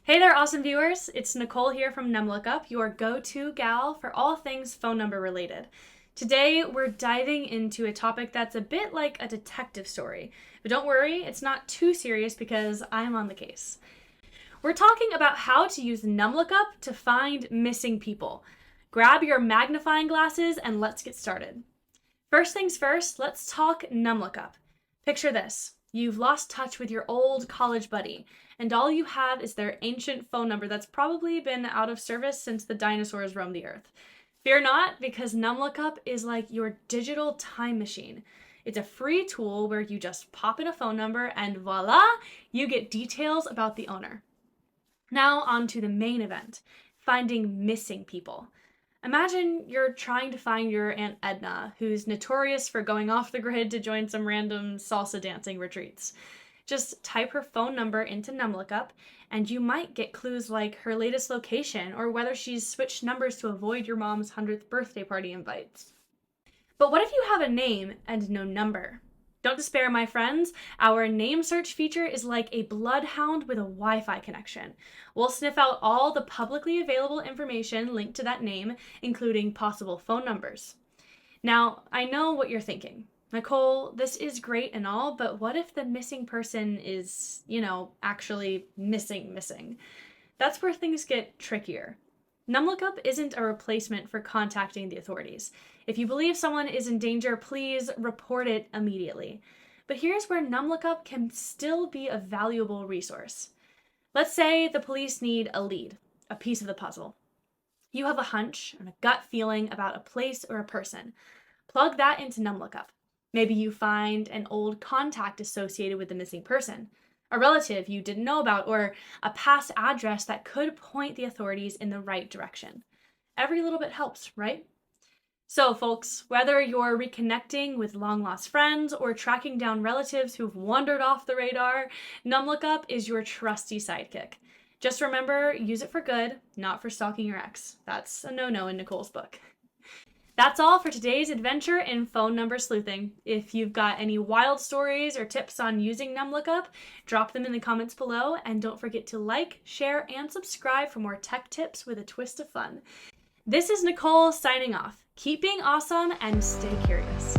Hey there, awesome viewers. It's Nicole here from NumLookup, your go-to gal for all things phone number related. Today, we're diving into a topic that's a bit like a detective story. But don't worry, it's not too serious because I'm on the case. We're talking about how to use NumLookup to find missing people. Grab your magnifying glasses and let's get started. First things first, let's talk NumLookup. Picture this. You've lost touch with your old college buddy, and all you have is their ancient phone number that's probably been out of service since the dinosaurs roamed the earth. Fear not, because NumLookup is like your digital time machine. It's a free tool where you just pop in a phone number and voila, you get details about the owner. Now on to the main event, finding missing people. Imagine you're trying to find your Aunt Edna, who's notorious for going off the grid to join some random salsa dancing retreats. Just type her phone number into NumLookup, and you might get clues like her latest location or whether she's switched numbers to avoid your mom's 100th birthday party invites. But what if you have a name and no number? Don't despair, my friends. Our name search feature is like a bloodhound with a Wi-Fi connection. We'll sniff out all the publicly available information linked to that name, including possible phone numbers. Now, I know what you're thinking. Nicole, this is great and all, but what if the missing person is, actually missing? That's where things get trickier. NumLookup isn't a replacement for contacting the authorities. If you believe someone is in danger, please report it immediately. But here's where NumLookup can still be a valuable resource. Let's say the police need a lead, a piece of the puzzle. You have a hunch and a gut feeling about a place or a person. Plug that into NumLookup. Maybe you find an old contact associated with the missing person, a relative you didn't know about, or a past address that could point the authorities in the right direction. Every little bit helps, right? So folks, whether you're reconnecting with long-lost friends or tracking down relatives who've wandered off the radar, NumLookup is your trusty sidekick. Just remember, use it for good, not for stalking your ex. That's a no-no in Nicole's book. That's all for today's adventure in phone number sleuthing. If you've got any wild stories or tips on using NumLookup, drop them in the comments below, and don't forget to like, share, and subscribe for more tech tips with a twist of fun. This is Nicole signing off. Keep being awesome and stay curious.